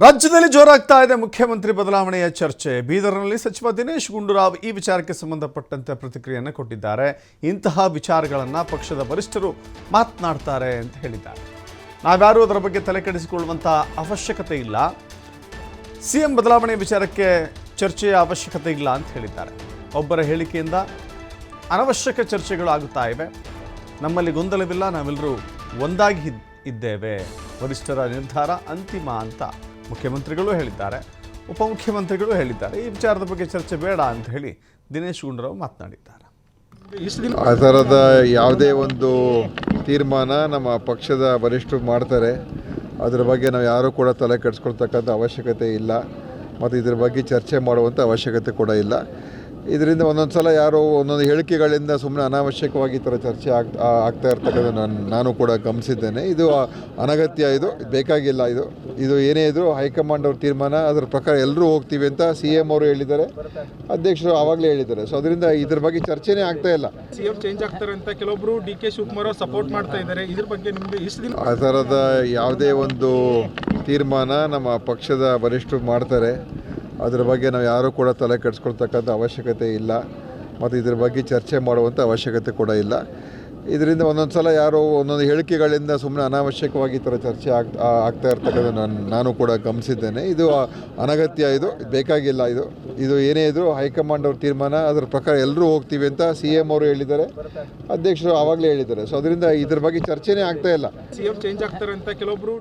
ರಾಜ್ಯದಲ್ಲಿ ಜೋರಾಗ್ತಾ ಇದೆ ಮುಖ್ಯಮಂತ್ರಿ ಬದಲಾವಣೆಯ ಚರ್ಚೆ. ಬೀದರ್ನಲ್ಲಿ ಸಚಿವ ದಿನೇಶ್ ಗುಂಡೂರಾವ್ ಈ ವಿಚಾರಕ್ಕೆ ಸಂಬಂಧಪಟ್ಟಂತೆ ಪ್ರತಿಕ್ರಿಯೆಯನ್ನು ಕೊಟ್ಟಿದ್ದಾರೆ. ಇಂತಹ ವಿಚಾರಗಳನ್ನು ಪಕ್ಷದ ವರಿಷ್ಠರು ಮಾತನಾಡ್ತಾರೆ ಅಂತ ಹೇಳಿದ್ದಾರೆ. ನಾವ್ಯಾರೂ ಅದರ ಬಗ್ಗೆ ತಲೆ ಕೆಡಿಸಿಕೊಳ್ಳುವಂಥ ಅವಶ್ಯಕತೆ ಇಲ್ಲ. ಸಿಎಂ ಬದಲಾವಣೆ ವಿಚಾರಕ್ಕೆ ಚರ್ಚೆಯ ಅವಶ್ಯಕತೆ ಇಲ್ಲ ಅಂತ ಹೇಳಿದ್ದಾರೆ. ಒಬ್ಬರ ಹೇಳಿಕೆಯಿಂದ ಅನವಶ್ಯಕ ಚರ್ಚೆಗಳು ಆಗುತ್ತಾ ಇವೆ. ನಮ್ಮಲ್ಲಿ ಗೊಂದಲವಿಲ್ಲ, ನಾವೆಲ್ಲರೂ ಒಂದಾಗಿ ಇದ್ದೇವೆ. ವರಿಷ್ಠರ ನಿರ್ಧಾರ ಅಂತಿಮ ಅಂತ ಮುಖ್ಯಮಂತ್ರಿಗಳು ಹೇಳಿದ್ದಾರೆ, ಉಪಮುಖ್ಯಮಂತ್ರಿಗಳು ಹೇಳಿದ್ದಾರೆ. ಈ ವಿಚಾರದ ಬಗ್ಗೆ ಚರ್ಚೆ ಬೇಡ ಅಂತ ಹೇಳಿ ದಿನೇಶ್ ಗುಂಡೂರಾವ್ ಮಾತನಾಡಿದ್ದಾರೆ. ಆ ಥರದ ಯಾವುದೇ ಒಂದು ತೀರ್ಮಾನ ನಮ್ಮ ಪಕ್ಷದ ವರಿಷ್ಠರು ಮಾಡ್ತಾರೆ. ಅದರ ಬಗ್ಗೆ ನಾವು ಯಾರೂ ಕೂಡ ತಲೆ ಕೆಡಿಸ್ಕೊಳ್ತಕ್ಕಂಥ ಅವಶ್ಯಕತೆ ಇಲ್ಲ ಮತ್ತು ಇದ್ರ ಬಗ್ಗೆ ಚರ್ಚೆ ಮಾಡುವಂಥ ಅವಶ್ಯಕತೆ ಕೂಡ ಇಲ್ಲ. ಇದರಿಂದ ಒಂದೊಂದು ಸಲ ಯಾರೋ ಒಂದೊಂದು ಹೇಳಿಕೆಗಳಿಂದ ಸುಮ್ಮನೆ ಅನಾವಶ್ಯಕವಾಗಿ ಈ ಥರ ಚರ್ಚೆ ಆಗ್ತಾ ಇರ್ತಕ್ಕಂಥ ನಾನು ಕೂಡ ಗಮನಿಸಿದ್ದೇನೆ. ಇದು ಅನಗತ್ಯ, ಇದು ಬೇಕಾಗಿಲ್ಲ. ಇದು ಏನೇ ಇದ್ದರೂ ಹೈಕಮಾಂಡ್ ಅವ್ರ ತೀರ್ಮಾನ, ಅದರ ಪ್ರಕಾರ ಎಲ್ಲರೂ ಹೋಗ್ತೀವಿ ಅಂತ CM ಅವರು ಹೇಳಿದ್ದಾರೆ, ಅಧ್ಯಕ್ಷರು ಆವಾಗಲೇ ಹೇಳಿದ್ದಾರೆ. ಸೊ ಅದರಿಂದ ಇದ್ರ ಬಗ್ಗೆ ಚರ್ಚೆನೇ ಆಗ್ತಾ ಇಲ್ಲ. CM ಚೇಂಜ್ ಆಗ್ತಾರೆ ಅಂತ ಕೆಲವೊಬ್ರು DK ಶಿವಕುಮಾರ್ ಸಪೋರ್ಟ್ ಮಾಡ್ತಾ ಇದ್ದಾರೆ. ಇದ್ರ ಬಗ್ಗೆ ನಿಮಗೆ ಇಷ್ಟು ದಿನ ಆ ಥರದ ಯಾವುದೇ ಒಂದು ತೀರ್ಮಾನ ನಮ್ಮ ಪಕ್ಷದ ವರಿಷ್ಠರು ಮಾಡ್ತಾರೆ. ಅದರ ಬಗ್ಗೆ ನಾವು ಯಾರೂ ಕೂಡ ತಲೆ ಕೆಡಿಸ್ಕೊಳ್ತಕ್ಕಂಥ ಅವಶ್ಯಕತೆ ಇಲ್ಲ ಮತ್ತು ಇದ್ರ ಬಗ್ಗೆ ಚರ್ಚೆ ಮಾಡುವಂಥ ಅವಶ್ಯಕತೆ ಕೂಡ ಇಲ್ಲ. ಇದರಿಂದ ಒಂದೊಂದು ಸಲ ಯಾರೋ ಒಂದೊಂದು ಹೇಳಿಕೆಗಳಿಂದ ಸುಮ್ಮನೆ ಅನಾವಶ್ಯಕವಾಗಿ ಈ ಥರ ಚರ್ಚೆ ಆಗ್ತಾ ಇರ್ತಕ್ಕಂಥ ನಾನು ಕೂಡ ಗಮನಿಸಿದ್ದೇನೆ. ಇದು ಅನಗತ್ಯ, ಇದು ಬೇಕಾಗಿಲ್ಲ. ಇದು ಏನೇ ಇದ್ದರೂ ಹೈಕಮಾಂಡ್ ಅವ್ರ ತೀರ್ಮಾನ, ಅದರ ಪ್ರಕಾರ ಎಲ್ಲರೂ ಹೋಗ್ತೀವಿ ಅಂತ CM ಅವರು ಹೇಳಿದ್ದಾರೆ, ಅಧ್ಯಕ್ಷರು ಆವಾಗಲೇ ಹೇಳಿದ್ದಾರೆ. ಸೊ ಅದರಿಂದ ಇದ್ರ ಬಗ್ಗೆ ಚರ್ಚೆನೇ ಆಗ್ತಾ ಇಲ್ಲ. CM ಚೇಂಜ್ ಆಗ್ತಾರೆ ಅಂತ ಕೆಲವೊಬ್ರು